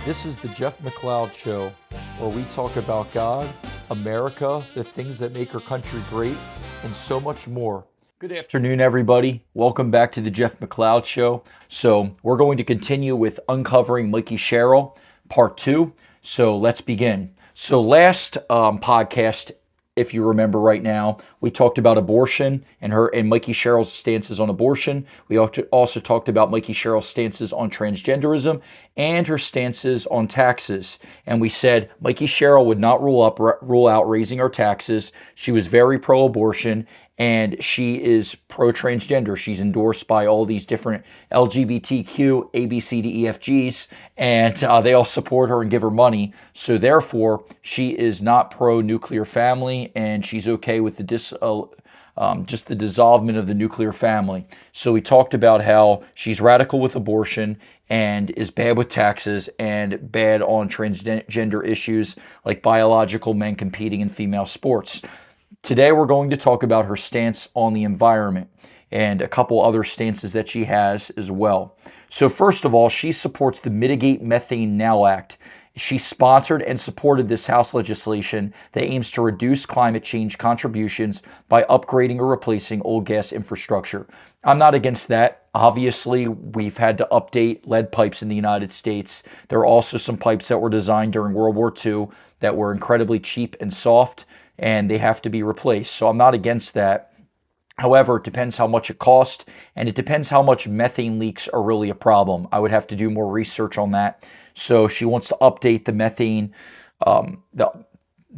This is the Jeff McLeod Show, where we talk about God, America, the things that make our country great, and so much more. Good afternoon, everybody. Welcome back to the Jeff McLeod Show. So we're going to continue with uncovering Mikie Sherrill, part 2. So let's begin. So last podcast, if you remember right now, we talked about abortion and Mikie Sherrill's stances on abortion. We also talked about Mikie Sherrill's stances on transgenderism and her stances on taxes. And we said Mikie Sherrill would not rule out raising our taxes. She was very pro-abortion, and she is pro-transgender. She's endorsed by all these different LGBTQ, A, B, C, D, E, F, Gs, and they all support her and give her money. So therefore, she is not pro-nuclear family, and she's okay with the just the dissolvement of the nuclear family. So we talked about how she's radical with abortion and is bad with taxes and bad on transgender issues like biological men competing in female sports. Today we're going to talk about her stance on the environment and a couple other stances that she has as well. So first of all, she supports the Mitigate Methane Now Act. She sponsored and supported this House legislation that aims to reduce climate change contributions by upgrading or replacing old gas infrastructure. I'm not against that. Obviously, we've had to update lead pipes in the United States. There are also some pipes that were designed during World War II that were incredibly cheap and soft, and they have to be replaced. So I'm not against that. However, it depends how much it costs, and it depends how much methane leaks are really a problem. I would have to do more research on that. So she wants to update the methane, the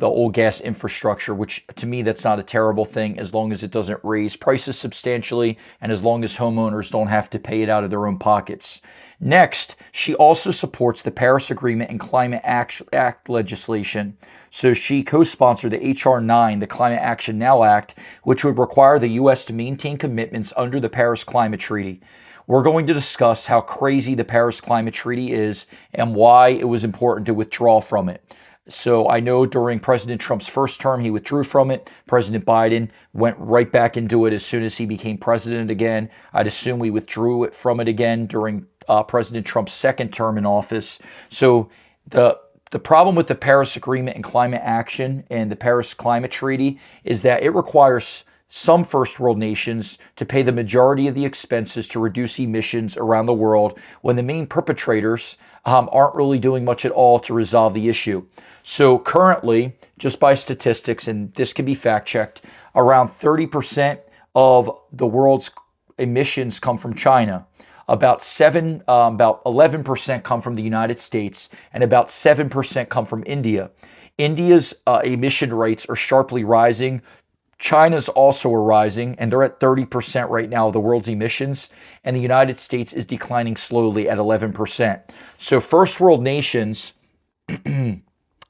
old gas infrastructure, which to me, that's not a terrible thing as long as it doesn't raise prices substantially and as long as homeowners don't have to pay it out of their own pockets. Next, she also supports the Paris Agreement and Climate Act legislation. So she co-sponsored the H.R. 9, the Climate Action Now Act, which would require the U.S. to maintain commitments under the Paris Climate Treaty. We're going to discuss how crazy the Paris Climate Treaty is and why it was important to withdraw from it. So I know during President Trump's first term, he withdrew from it. President Biden went right back into it as soon as he became president again. I'd assume we withdrew it from it again during President Trump's second term in office. So the problem with the Paris Agreement and climate action and the Paris Climate Treaty is that it requires some first world nations to pay the majority of the expenses to reduce emissions around the world when the main perpetrators aren't really doing much at all to resolve the issue. So currently, just by statistics, and this can be fact checked, around 30% of the world's emissions come from China. About 11% come from the United States, and about 7% come from India. India's emission rates are sharply rising. China's also are rising, and they're at 30% right now of the world's emissions, and the United States is declining slowly at 11%. So first world nations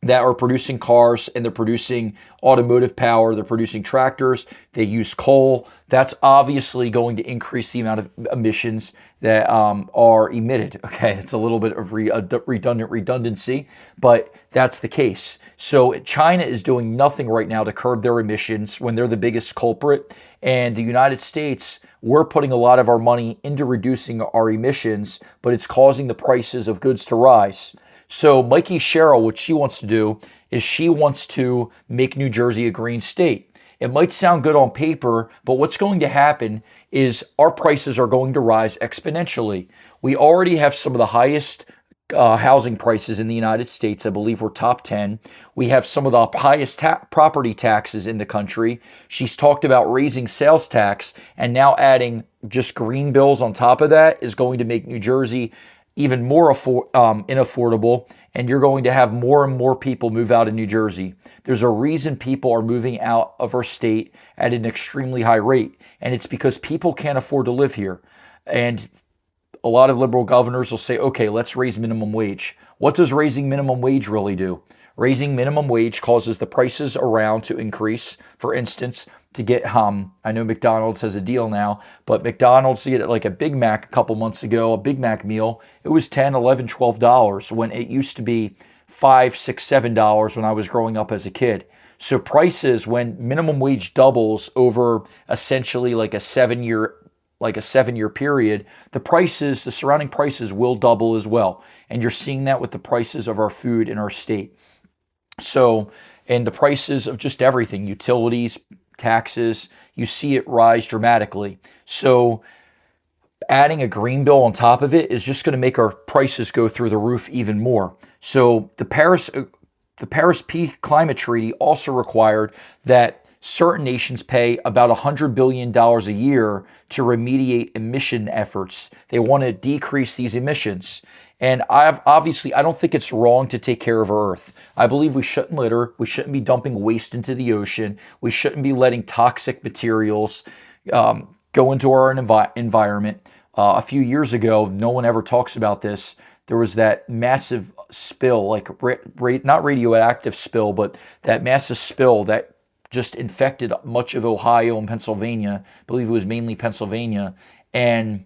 that are producing cars and they're producing automotive power, they're producing tractors, they use coal, that's obviously going to increase the amount of emissions that are emitted. Okay, it's a little bit of redundancy, but that's the case. So China is doing nothing right now to curb their emissions when they're the biggest culprit. And the United States, we're putting a lot of our money into reducing our emissions, but it's causing the prices of goods to rise. So Mikie Sherrill, what she wants to do is she wants to make New Jersey a green state. It might sound good on paper, but what's going to happen is our prices are going to rise exponentially. We already have some of the highest housing prices in the United States. I believe we're top 10. We have some of the highest property taxes in the country. She's talked about raising sales tax, and now adding just green bills on top of that is going to make New Jersey even more inaffordable, and you're going to have more and more people move out of New Jersey. There's a reason people are moving out of our state at an extremely high rate, and it's because people can't afford to live here. And a lot of liberal governors will say, okay, let's raise minimum wage. What does raising minimum wage really do? Raising minimum wage causes the prices around to increase. For instance, to get, I know McDonald's has a deal now, but McDonald's, to get like a Big Mac a couple months ago, a Big Mac meal, it was $10, $11, $12 when it used to be $5, $6, $7 when I was growing up as a kid. So prices, when minimum wage doubles over essentially like a 7-year like a 7-year period, the surrounding prices will double as well. And you're seeing that with the prices of our food in our state. So, and the prices of just everything, utilities, taxes, you see it rise dramatically. So adding a green bill on top of it is just going to make our prices go through the roof even more. So the Paris Climate Treaty also required that certain nations pay about $100 billion a year to remediate emission efforts. They want to decrease these emissions. And I don't think it's wrong to take care of our Earth. I believe we shouldn't litter. We shouldn't be dumping waste into the ocean. We shouldn't be letting toxic materials go into our environment. A few years ago, no one ever talks about this. There was that massive spill, like not radioactive spill, but that massive spill that just infected much of Ohio and Pennsylvania. I believe it was mainly Pennsylvania. And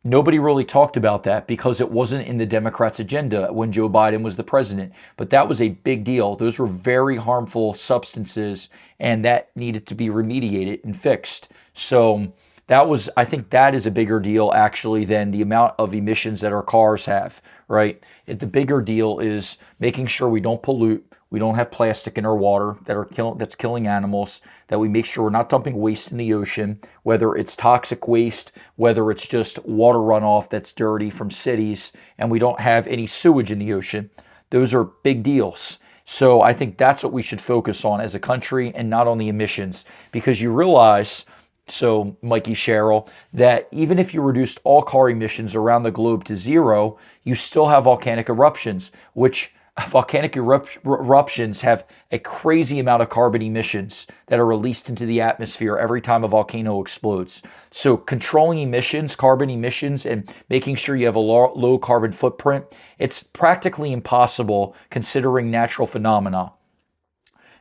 nobody really talked about that because it wasn't in the Democrats' agenda when Joe Biden was the president. But that was a big deal. Those were very harmful substances, and that needed to be remediated and fixed. So I think that is a bigger deal actually than the amount of emissions that our cars have, right? The bigger deal is making sure we don't pollute, we don't have plastic in our water that's killing animals, that we make sure we're not dumping waste in the ocean, whether it's toxic waste, whether it's just water runoff that's dirty from cities, and we don't have any sewage in the ocean. Those are big deals. So I think that's what we should focus on as a country and not on the emissions, because you realize, so Mikie Sherrill, that even if you reduced all car emissions around the globe to zero, you still have volcanic eruptions, which volcanic eruptions have a crazy amount of carbon emissions that are released into the atmosphere every time a volcano explodes. So controlling emissions, carbon emissions, and making sure you have a low carbon footprint, it's practically impossible considering natural phenomena.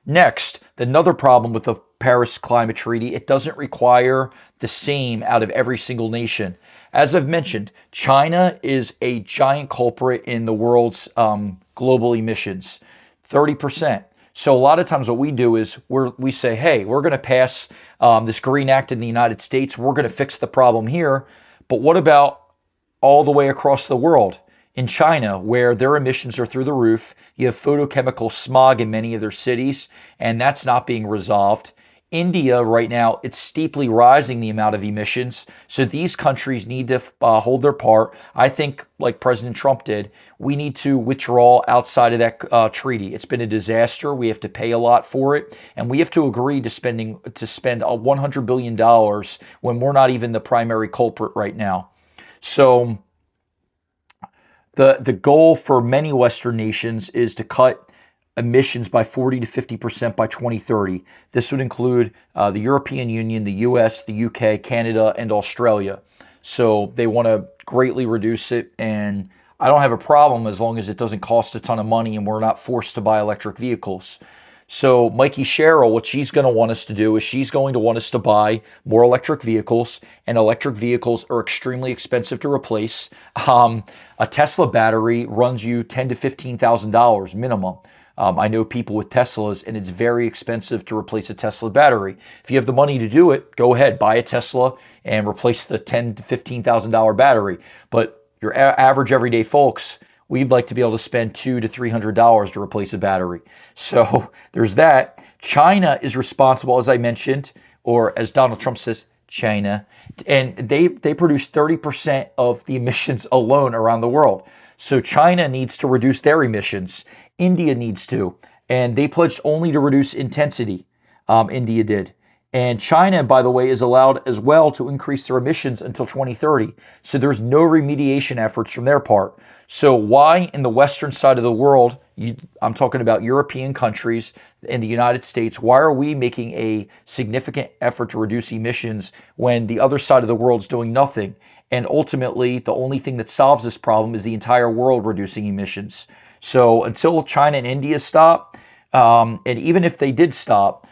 Next, another problem with the Paris Climate Treaty, it doesn't require the same out of every single nation. As I've mentioned, China is a giant culprit in the world's global emissions, 30%. So a lot of times what we do is we say, hey, we're going to pass this Green Act in the United States. We're going to fix the problem here. But what about all the way across the world? In China, where their emissions are through the roof, you have photochemical smog in many of their cities, and that's not being resolved. India, right now, it's steeply rising the amount of emissions. So these countries need to hold their part. I think, like President Trump did, we need to withdraw outside of that treaty. It's been a disaster. We have to pay a lot for it, and we have to agree to spend $100 billion when we're not even the primary culprit right now. So the goal for many Western nations is to cut emissions by 40 to 50% by 2030. This would include the European Union, the US, the UK, Canada, and Australia. So they want to greatly reduce it, and I don't have a problem as long as it doesn't cost a ton of money and we're not forced to buy electric vehicles. So Mikie Sherrill, what she's going to want us to do is she's going to want us to buy more electric vehicles, and electric vehicles are extremely expensive to replace. A Tesla battery runs you $10,000 to $15,000 minimum. I know people with Teslas, and it's very expensive to replace a Tesla battery. If you have the money to do it, go ahead, buy a Tesla and replace the $10,000 to $15,000 battery. But your average everyday folks, we'd like to be able to spend $200 to $300 to replace a battery. So there's that. China is responsible, as I mentioned, or as Donald Trump says, China, and they produce 30% of the emissions alone around the world. So China needs to reduce their emissions. India needs to, and they pledged only to reduce intensity. India did. And China, by the way, is allowed as well to increase their emissions until 2030. So there's no remediation efforts from their part. So why in the western side of the world, I'm talking about European countries and the United States, why are we making a significant effort to reduce emissions when the other side of the world is doing nothing? And ultimately, the only thing that solves this problem is the entire world reducing emissions. So until China and India stop, and even if they did stop,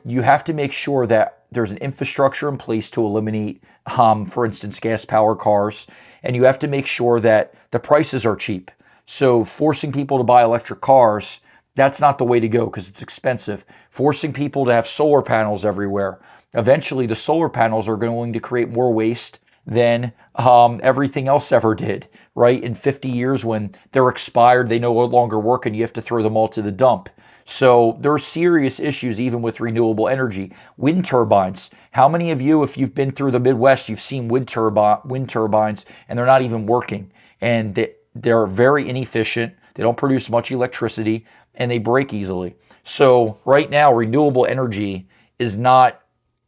you have to make sure that there's an infrastructure in place to eliminate, for instance, gas-powered cars, and you have to make sure that the prices are cheap. So forcing people to buy electric cars, that's not the way to go because it's expensive. Forcing people to have solar panels everywhere, Eventually, the solar panels are going to create more waste than everything else ever did, right? In 50 years, when they're expired, they no longer work, and you have to throw them all to the dump. So there are serious issues even with renewable energy. Wind turbines. How many of you, if you've been through the Midwest, you've seen wind turbines and they're not even working, and they're very inefficient. They don't produce much electricity and they break easily. So right now, renewable energy is not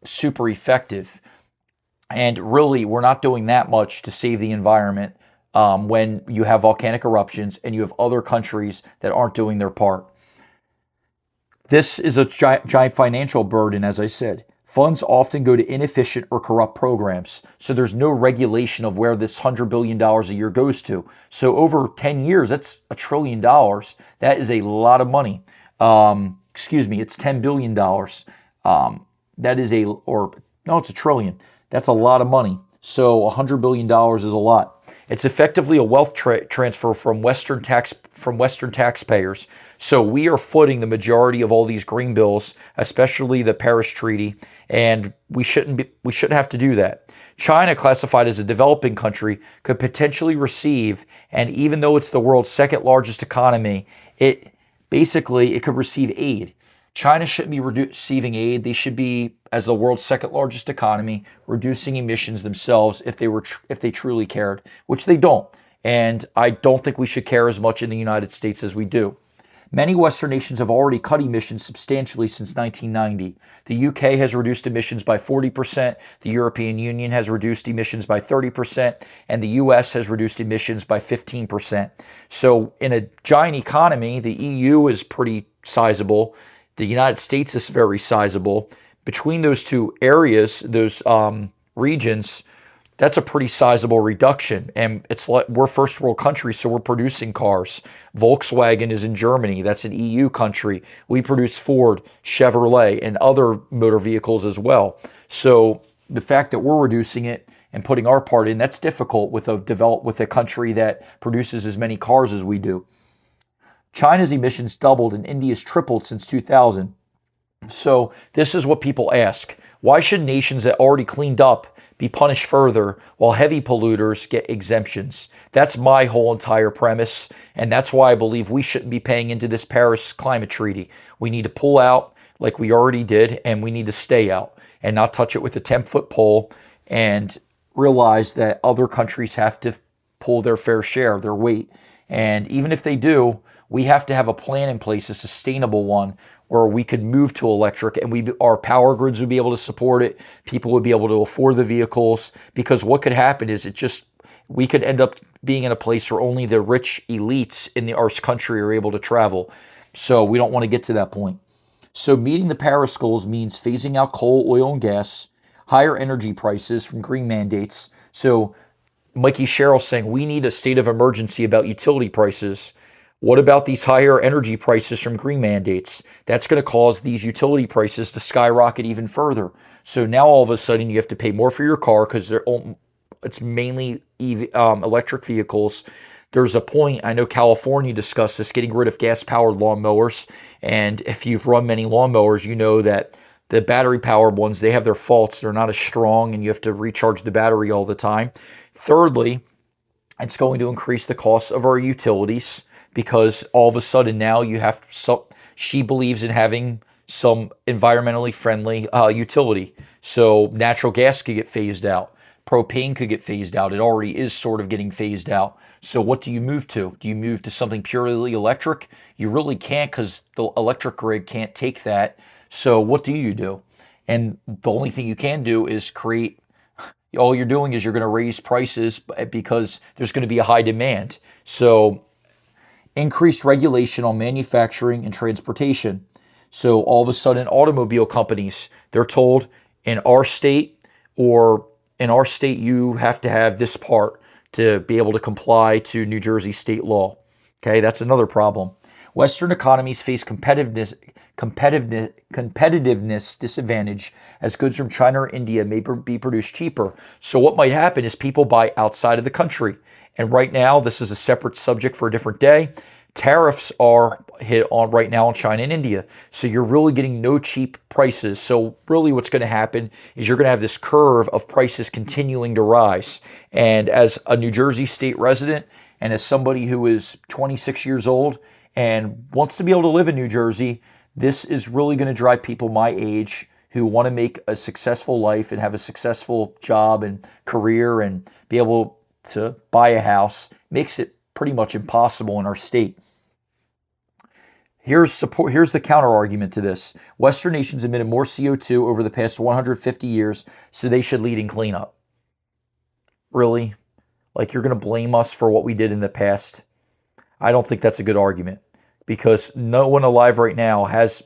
super effective. And really, we're not doing that much to save the environment when you have volcanic eruptions and you have other countries that aren't doing their part. This is a giant financial burden, as I said. Funds often go to inefficient or corrupt programs, so there's no regulation of where this $100 billion a year goes to. So over 10 years, that's $1 trillion. That is a lot of money. It's $10 billion. It's $1 trillion. That's a lot of money. So $100 billion is a lot. It's effectively a wealth transfer from Western taxpayers. So we are footing the majority of all these green bills, especially the Paris Treaty, and we shouldn't have to do that. China, classified as a developing country, could potentially receive, and even though it's the world's second largest economy, it could receive aid. China shouldn't be receiving aid. They should be, as the world's second largest economy, reducing emissions themselves if they truly cared, which they don't. And I don't think we should care as much in the United States as we do. Many Western nations have already cut emissions substantially since 1990. The UK has reduced emissions by 40%, the European Union has reduced emissions by 30%, and the US has reduced emissions by 15%. So in a giant economy, the EU is pretty sizable. The United States is very sizable. Between those two areas, those regions, that's a pretty sizable reduction. And it's like we're first world country, so we're producing cars. Volkswagen is in Germany. That's an EU country. We produce Ford, Chevrolet, and other motor vehicles as well. So the fact that we're reducing it and putting our part in, that's difficult with a country that produces as many cars as we do. China's emissions doubled and India's tripled since 2000. So this is what people ask. Why should nations that already cleaned up be punished further while heavy polluters get exemptions? That's my whole entire premise, and that's why I believe we shouldn't be paying into this Paris climate treaty. We need to pull out like we already did, and we need to stay out and not touch it with a 10-foot pole, and realize that other countries have to pull their fair share, their weight. And even if they do, we have to have a plan in place, a sustainable one, where we could move to electric, and our power grids would be able to support it. People would be able to afford the vehicles, because what could happen is we could end up being in a place where only the rich elites in our country are able to travel. So we don't want to get to that point. So meeting the Paris goals means phasing out coal, oil, and gas, higher energy prices from green mandates. So Mikie Sherrill saying we need a state of emergency about utility prices. What about these higher energy prices from green mandates? That's going to cause these utility prices to skyrocket even further. So now all of a sudden you have to pay more for your car because it's mainly electric vehicles. There's a point, I know California discussed this, getting rid of gas-powered lawnmowers. And if you've run many lawnmowers, you know that the battery-powered ones, they have their faults. They're not as strong, and you have to recharge the battery all the time. Thirdly, it's going to increase the cost of our utilities, because all of a sudden now she believes in having some environmentally friendly utility. So natural gas could get phased out. Propane could get phased out. It already is sort of getting phased out. So what do you move to? Do you move to something purely electric? You really can't, because the electric grid can't take that. So what do you do? And the only thing you can do is all you're doing is you're going to raise prices because there's going to be a high demand. So increased regulation on manufacturing and transportation. So all of a sudden, automobile companies, they're told in our state you have to have this part to be able to comply to New Jersey state law. Okay, that's another problem. Western economies face competitiveness disadvantage as goods from China or India may be produced cheaper. So what might happen is people buy outside of the country. And right now, this is a separate subject for a different day. Tariffs are hit on right now in China and India. So you're really getting no cheap prices. So really what's going to happen is you're going to have this curve of prices continuing to rise. And as a New Jersey state resident and as somebody who is 26 years old and wants to be able to live in New Jersey, this is really going to drive people my age who want to make a successful life and have a successful job and career and be able to buy a house. Makes it pretty much impossible in our state. Here's the counter argument to this. Western nations emitted more CO2 over the past 150 years, so they should lead in cleanup. Really? Like you're going to blame us for what we did in the past? I don't think that's a good argument because no one alive right now has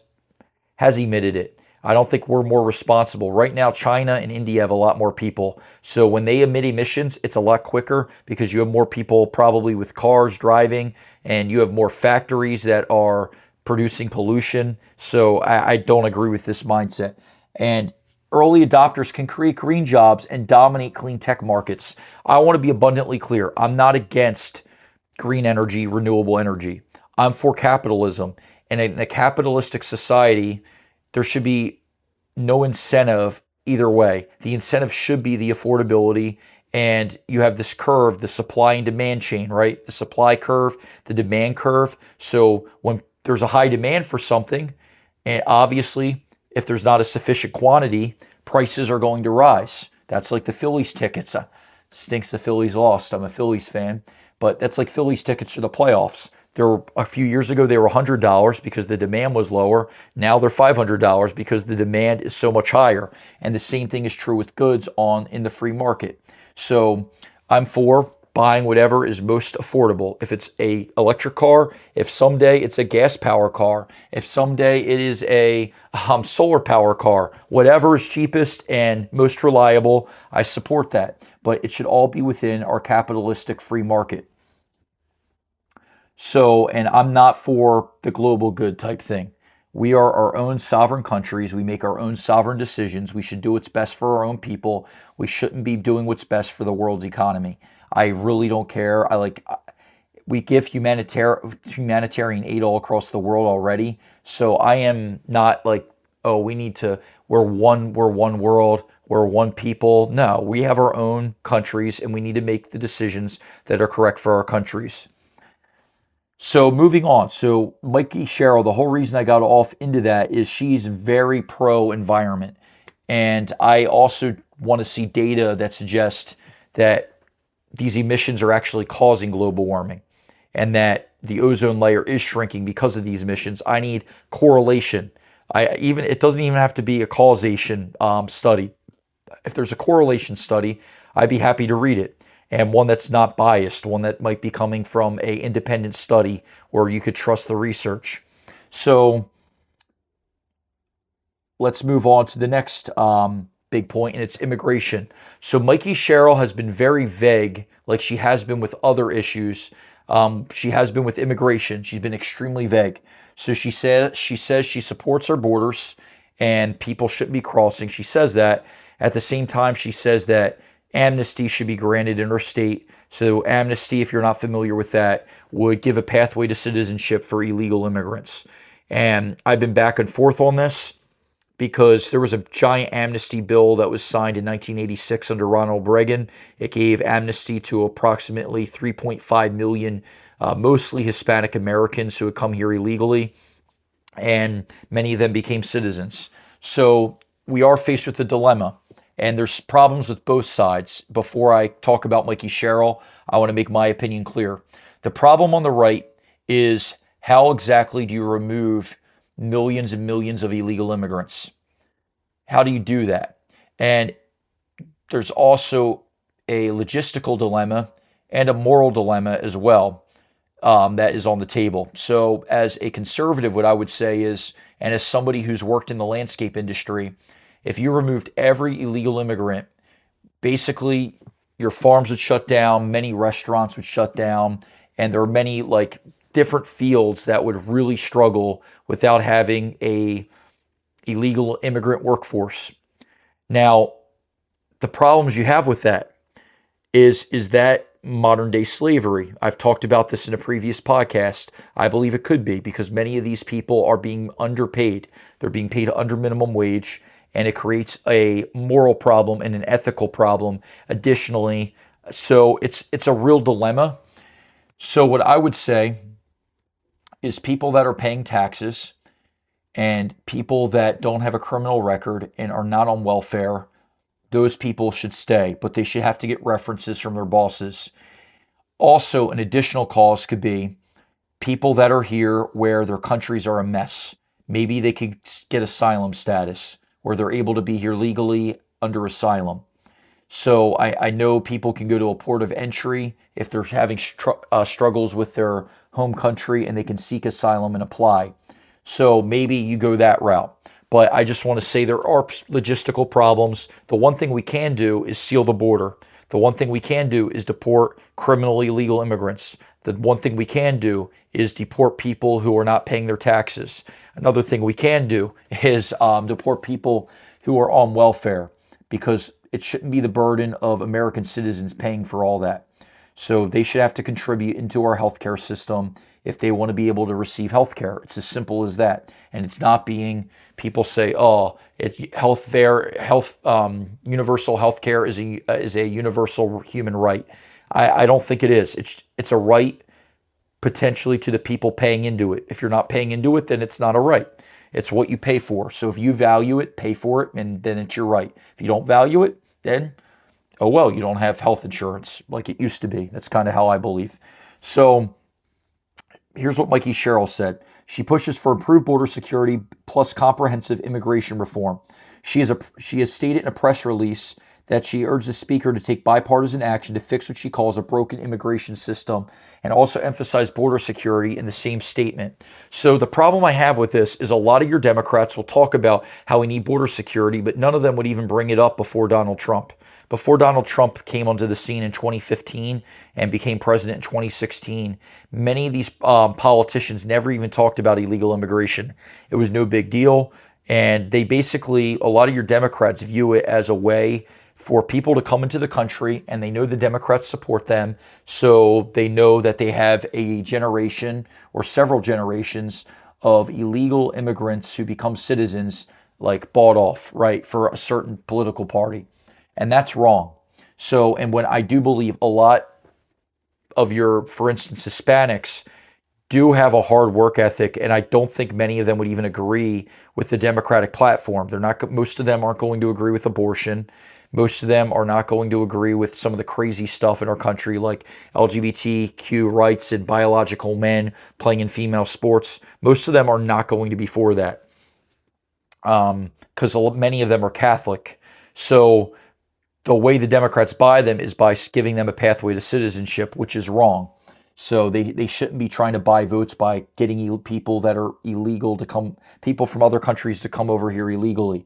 emitted it. I don't think we're more responsible. Right now, China and India have a lot more people. So when they emit emissions, it's a lot quicker because you have more people probably with cars driving and you have more factories that are producing pollution. So I don't agree with this mindset. And early adopters can create green jobs and dominate clean tech markets. I want to be abundantly clear. I'm not against green energy, renewable energy. I'm for capitalism. And in a capitalistic society, there should be no incentive either way. The incentive should be the affordability, and you have this curve, the supply and demand chain, right? The supply curve, the demand curve. So when there's a high demand for something, and obviously if there's not a sufficient quantity, prices are going to rise. That's like the Phillies tickets. Stinks the Phillies lost. I'm a Phillies fan, but that's like Phillies tickets to the playoffs. A few years ago, they were $100 because the demand was lower. Now they're $500 because the demand is so much higher. And the same thing is true with goods in the free market. So I'm for buying whatever is most affordable. If it's a electric car, if someday it's a gas power car, if someday it is a solar power car, whatever is cheapest and most reliable, I support that. But it should all be within our capitalistic free market. So, and I'm not for the global good type thing. We are our own sovereign countries. We make our own sovereign decisions. We should do what's best for our own people. We shouldn't be doing what's best for the world's economy. I really don't care. We give humanitarian aid all across the world already. So I am not like, oh, we're one world, we're one people. No, we have our own countries and we need to make the decisions that are correct for our countries. So moving on. So Mikie Sherrill, the whole reason I got off into that is she's very pro environment. And I also want to see data that suggests that these emissions are actually causing global warming and that the ozone layer is shrinking because of these emissions. I need correlation. It doesn't even have to be a causation study. If there's a correlation study, I'd be happy to read it. And one that's not biased, one that might be coming from an independent study where you could trust the research. So let's move on to the next big point, and it's immigration. So Mikie Sherrill has been very vague, like she has been with other issues. She has been with immigration. She's been extremely vague. So she says she supports our borders and people shouldn't be crossing. She says that. At the same time, she says that amnesty should be granted in her state. So amnesty, if you're not familiar with that, would give a pathway to citizenship for illegal immigrants. And I've been back and forth on this because there was a giant amnesty bill that was signed in 1986 under Ronald Reagan. It gave amnesty to approximately 3.5 million, mostly Hispanic Americans who had come here illegally, and many of them became citizens. So we are faced with a dilemma. And there's problems with both sides. Before I talk about Mikie Sherrill, I want to make my opinion clear. The problem on the right is how exactly do you remove millions and millions of illegal immigrants? How do you do that? And there's also a logistical dilemma and a moral dilemma as well that is on the table. So as a conservative, what I would say is, and as somebody who's worked in the landscape industry, if you removed every illegal immigrant, basically your farms would shut down, many restaurants would shut down, and there are many like different fields that would really struggle without having a illegal immigrant workforce. Now, the problems you have with that is that modern day slavery. I've talked about this in a previous podcast. I believe it could be because many of these people are being underpaid. They're being paid under minimum wage, and it creates a moral problem and an ethical problem additionally. So it's a real dilemma. So what I would say is people that are paying taxes and people that don't have a criminal record and are not on welfare, those people should stay, but they should have to get references from their bosses. Also, an additional cause could be people that are here where their countries are a mess. Maybe they could get asylum status where they're able to be here legally under asylum. So I know people can go to a port of entry if they're having struggles with their home country and they can seek asylum and apply. So maybe you go that route. But I just want to say there are logistical problems. The one thing we can do is seal the border. The one thing we can do is deport criminally illegal immigrants. The one thing we can do is deport people who are not paying their taxes. Another thing we can do is deport people who are on welfare, because it shouldn't be the burden of American citizens paying for all that. So they should have to contribute into our healthcare system if they want to be able to receive healthcare. It's as simple as that. And it's not being, people say, oh, universal healthcare is a universal human right. I don't think it is. It's a right potentially to the people paying into it. If you're not paying into it, then it's not a right. It's what you pay for. So if you value it, pay for it, and then it's your right. If you don't value it, then, oh well, you don't have health insurance like it used to be. That's kind of how I believe. So here's what Mikie Sherrill said. She pushes for improved border security plus comprehensive immigration reform. She has stated in a press release that she urged the speaker to take bipartisan action to fix what she calls a broken immigration system, and also emphasize border security in the same statement. So the problem I have with this is a lot of your Democrats will talk about how we need border security, but none of them would even bring it up before Donald Trump. Before Donald Trump came onto the scene in 2015 and became president in 2016, many of these politicians never even talked about illegal immigration. It was no big deal. And they basically, a lot of your Democrats view it as a way for people to come into the country, and they know the Democrats support them, so they know that they have a generation or several generations of illegal immigrants who become citizens, like bought off, right, for a certain political party. And that's wrong. So, and when I do believe a lot of your, for instance, Hispanics do have a hard work ethic, and I don't think many of them would even agree with the Democratic platform. They're not, most of them aren't going to agree with abortion. Most of them are not going to agree with some of the crazy stuff in our country, like LGBTQ rights and biological men playing in female sports. Most of them are not going to be for that, because many of them are Catholic. So the way the Democrats buy them is by giving them a pathway to citizenship, which is wrong. So they shouldn't be trying to buy votes by getting people that are illegal to come, people from other countries to come over here illegally.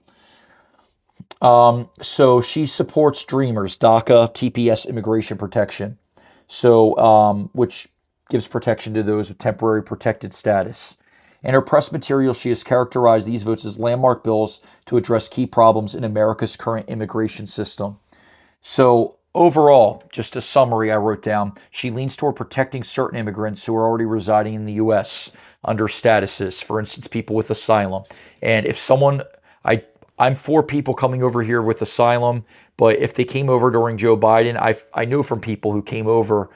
So she supports Dreamers, DACA, TPS immigration protection. So, which gives protection to those with temporary protected status. In her press material, she has characterized these votes as landmark bills to address key problems in America's current immigration system. So overall, just a summary I wrote down, she leans toward protecting certain immigrants who are already residing in the U.S. under statuses, for instance, people with asylum. And if someone, I'm for people coming over here with asylum, but if they came over during Joe Biden, I know from people who came over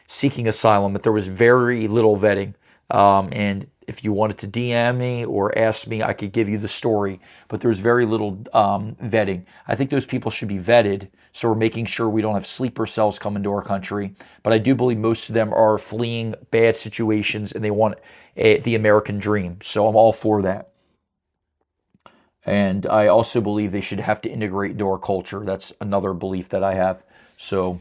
seeking asylum that there was very little vetting. And if you wanted to DM me or ask me, I could give you the story, but there's very little vetting. I think those people should be vetted, so we're making sure we don't have sleeper cells come into our country. But I do believe most of them are fleeing bad situations and they want the American dream. So I'm all for that. And I also believe they should have to integrate into our culture. That's another belief that I have. So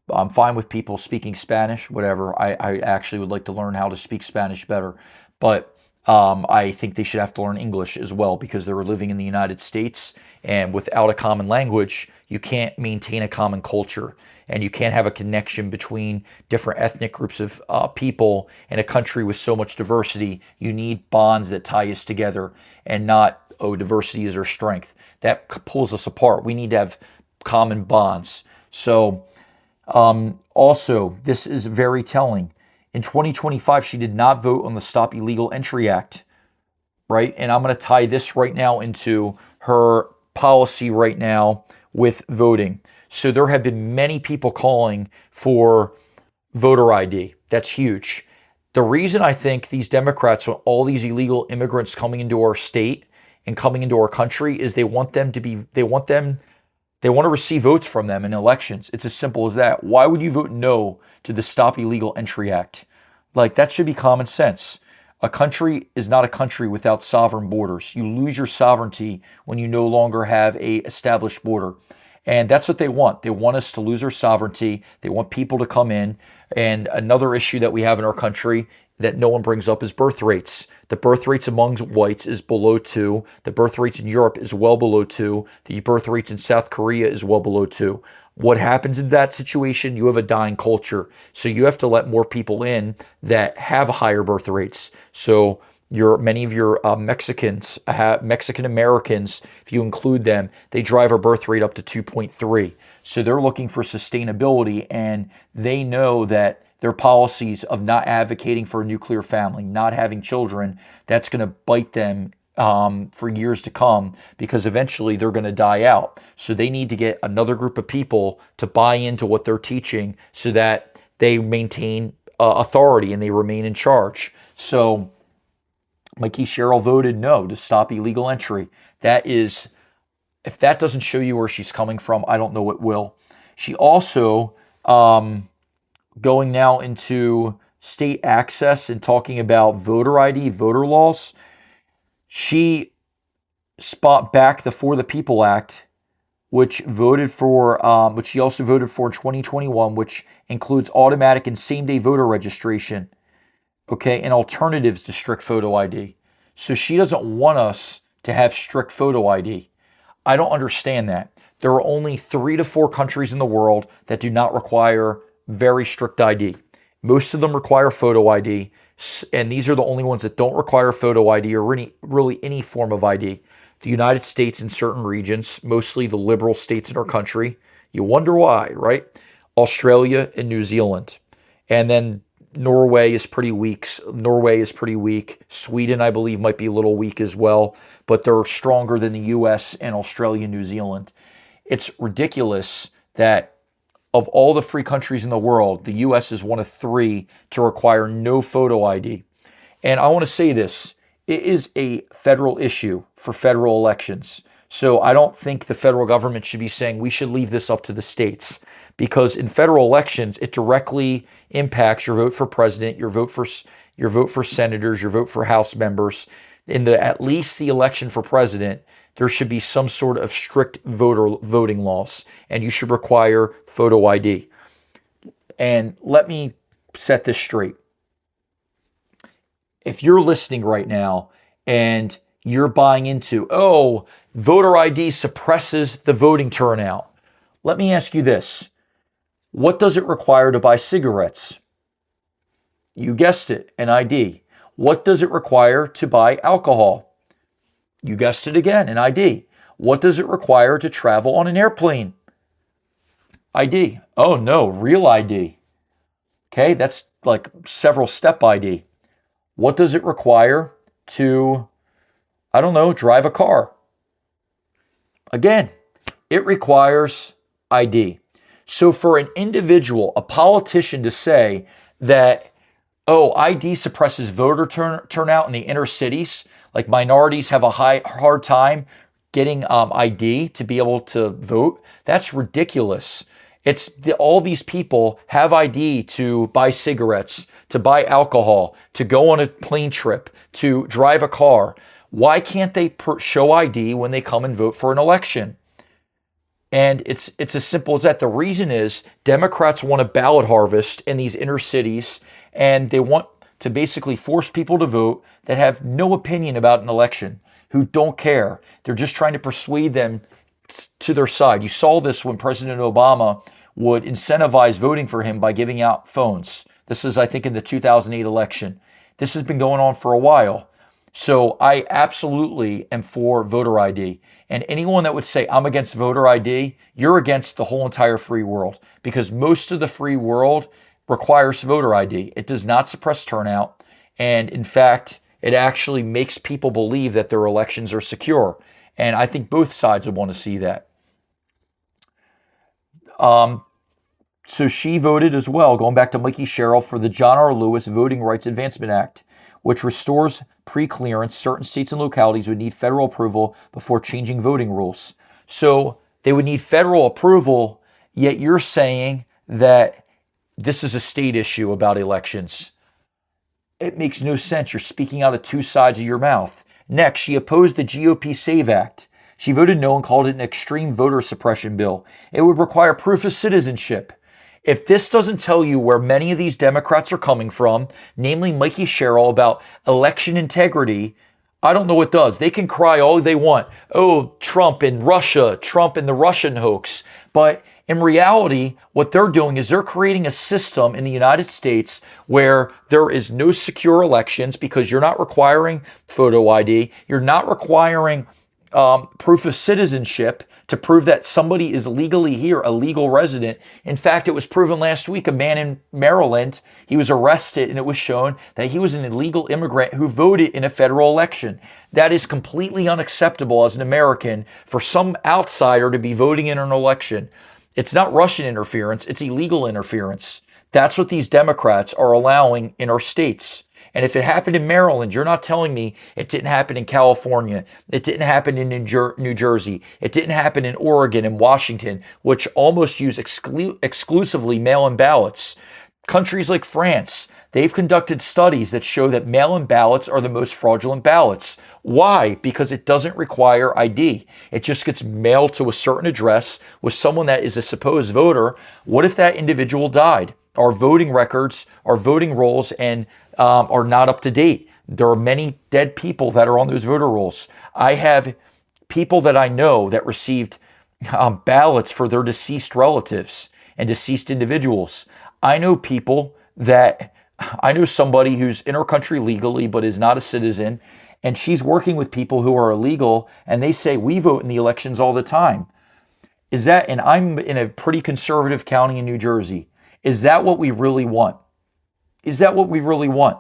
I'm fine with people speaking Spanish, whatever. I actually would like to learn how to speak Spanish better. But I think they should have to learn English as well, because they're living in the United States. And without a common language, you can't maintain a common culture. And you can't have a connection between different ethnic groups of people in a country with so much diversity. You need bonds that tie us together, and not, oh, diversity is our strength. That pulls us apart. We need to have common bonds. So Also, this is very telling. In 2025, she did not vote on the Stop Illegal Entry Act, right? And I'm going to tie this right now into her policy right now with voting. So there have been many people calling for voter ID. That's huge. The reason I think these Democrats, all these illegal immigrants coming into our state and coming into our country, is they want to receive votes from them in elections. It's as simple as that. Why would you vote no to the Stop Illegal Entry Act? Like, that should be common sense. A country is not a country without sovereign borders. You lose your sovereignty when you no longer have a established border. And that's what they want. They want us to lose our sovereignty. They want people to come in. And another issue that we have in our country that no one brings up is birth rates. The birth rates among whites is below 2. The birth rates in Europe is well below 2. The birth rates in South Korea is well below 2. What happens in that situation? You have a dying culture. So you have to let more people in that have higher birth rates. So many of your Mexicans, Mexican Americans, if you include them, they drive our birth rate up to 2.3. So they're looking for sustainability, and they know that their policies of not advocating for a nuclear family, not having children, that's going to bite them for years to come, because eventually they're going to die out. So they need to get another group of people to buy into what they're teaching so that they maintain authority and they remain in charge. So Mikie Sherrill voted no to stop illegal entry. That is, if that doesn't show you where she's coming from, I don't know what will. She also, going now into state access and talking about voter ID, voter laws, she spot back the For the People Act, which she also voted for in 2021, which includes automatic and same-day voter registration, okay, and alternatives to strict photo ID. So she doesn't want us to have strict photo ID. I don't understand that. There are only 3 to 4 countries in the world that do not require very strict ID. Most of them require photo ID, and these are the only ones that don't require photo ID or really any form of ID. The United States in certain regions, mostly the liberal states in our country. You wonder why, right? Australia and New Zealand. And then Norway is pretty weak. Sweden, I believe, might be a little weak as well, but they're stronger than the US and Australia and New Zealand. It's ridiculous that of all the free countries in the world, the US is one of 3 to require no photo ID. And I want to say this, it is a federal issue for federal elections. So I don't think the federal government should be saying we should leave this up to the states, because in federal elections, it directly impacts your vote for president, your vote for senators, your vote for House members. In at least the election for president, there should be some sort of strict voting laws, and you should require photo ID. And let me set this straight. If you're listening right now and you're buying into, voter ID suppresses the voting turnout, let me ask you this. What does it require to buy cigarettes? You guessed it, an ID. What does it require to buy alcohol? You guessed it again, an ID. What does it require to travel on an airplane? ID. Oh no, real ID. Okay, that's like several step ID. What does it require to, drive a car? Again, it requires ID. So for an individual, a politician, to say that, ID suppresses voter turnout in the inner cities, like minorities have a hard time getting ID to be able to vote, that's ridiculous. All these people have ID to buy cigarettes, to buy alcohol, to go on a plane trip, to drive a car. Why can't they show ID when they come and vote for an election? And it's as simple as that. The reason is Democrats want a ballot harvest in these inner cities, and they want to basically force people to vote that have no opinion about an election, who don't care. They're just trying to persuade them to their side. You saw this when President Obama would incentivize voting for him by giving out phones. This is, I think, in the 2008 election. This has been going on for a while. So I absolutely am for voter ID. And anyone that would say I'm against voter ID, you're against the whole entire free world, because most of the free world requires voter ID. It does not suppress turnout. And in fact, it actually makes people believe that their elections are secure. And I think both sides would want to see that. So she voted as well, going back to Mikie Sherrill, for the John R. Lewis Voting Rights Advancement Act, which restores pre-clearance. Certain states and localities would need federal approval before changing voting rules. So they would need federal approval, yet you're saying that this is a state issue about elections. It makes no sense. You're speaking out of two sides of your mouth. Next, she opposed the GOP SAVE Act. She voted no and called it an extreme voter suppression bill. It would require proof of citizenship. If this doesn't tell you where many of these Democrats are coming from, namely Mikie Sherrill, about election integrity, I don't know what does. They can cry all they want. Oh, Trump and Russia, Trump and the Russian hoax. But in reality, what they're doing is they're creating a system in the United States where there is no secure elections because you're not requiring photo ID. You're not requiring proof of citizenship to prove that somebody is legally here, a legal resident. In fact, it was proven last week, a man in Maryland, he was arrested and it was shown that he was an illegal immigrant who voted in a federal election. That is completely unacceptable as an American for some outsider to be voting in an election. It's not Russian interference, it's illegal interference. That's what these Democrats are allowing in our states. And if it happened in Maryland, you're not telling me it didn't happen in California. It didn't happen in New Jersey. It didn't happen in Oregon and Washington, which almost use exclusively mail-in ballots. Countries like France, they've conducted studies that show that mail-in ballots are the most fraudulent ballots. Why? Because it doesn't require ID. It just gets mailed to a certain address with someone that is a supposed voter. What if that individual died? Our voting records, our voting rolls, and are not up to date. There are many dead people that are on those voter rolls. I have people that I know that received ballots for their deceased relatives and deceased individuals. I know somebody who's in our country legally but is not a citizen, and she's working with people who are illegal, and they say, we vote in the elections all the time. And I'm in a pretty conservative county in New Jersey. Is that what we really want? Is that what we really want?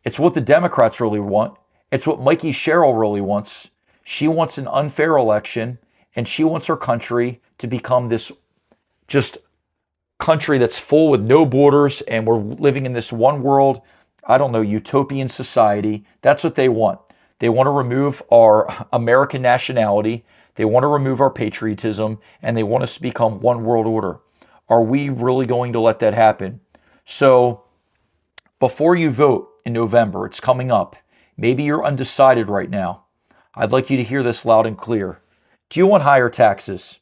It's what the Democrats really want. It's what Mikie Sherrill really wants. She wants an unfair election, and she wants her country to become this just country that's full with no borders, and we're living in this one world, utopian society. That's what they want. They want to remove our American nationality. They want to remove our patriotism, and they want us to become one world order. Are we really going to let that happen? So before you vote in November, it's coming up. Maybe you're undecided right now. I'd like you to hear this loud and clear. Do you want higher taxes?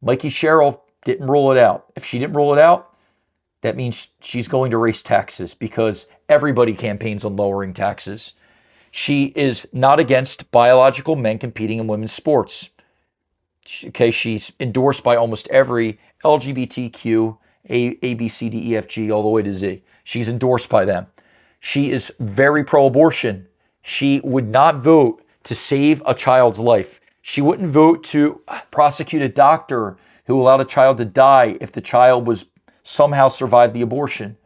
Mikie Sherrill didn't rule it out. If she didn't rule it out, that means she's going to raise taxes because everybody campaigns on lowering taxes. She is not against biological men competing in women's sports. Okay, she's endorsed by almost every LGBTQ, A, B, C, D, E, F, G, all the way to Z. She's endorsed by them. She is very pro-abortion. She would not vote to save a child's life. She wouldn't vote to prosecute a doctor who allowed a child to die if the child was somehow survived the abortion.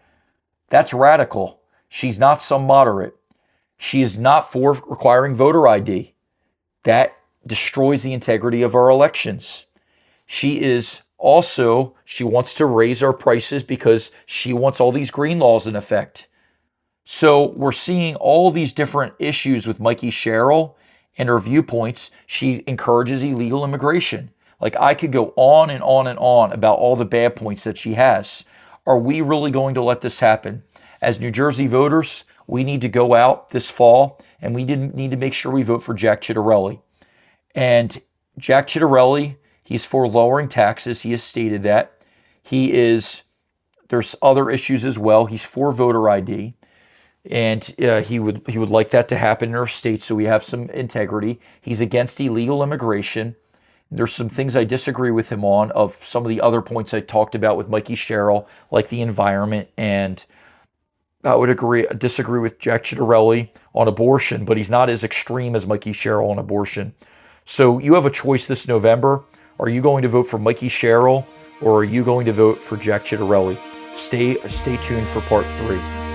That's radical. She's not some moderate. She is not for requiring voter ID. That destroys the integrity of our elections. She wants to raise our prices because she wants all these green laws in effect. So we're seeing all these different issues with Mikie Sherrill and her viewpoints. She encourages illegal immigration. Like, I could go on and on and on about all the bad points that she has. Are we really going to let this happen? As New Jersey voters, we need to go out this fall and we need to make sure we vote for Jack Ciattarelli. And Jack Ciattarelli, he's for lowering taxes. He has stated that. There's other issues as well. He's for voter ID. And he would like that to happen in our state so we have some integrity. He's against illegal immigration. There's some things I disagree with him on, of some of the other points I talked about with Mikie Sherrill, like the environment. And I would disagree with Jack Ciattarelli on abortion, but he's not as extreme as Mikie Sherrill on abortion. So you have a choice this November. Are you going to vote for Mikie Sherrill, or are you going to vote for Jack Ciattarelli? Stay tuned for part 3.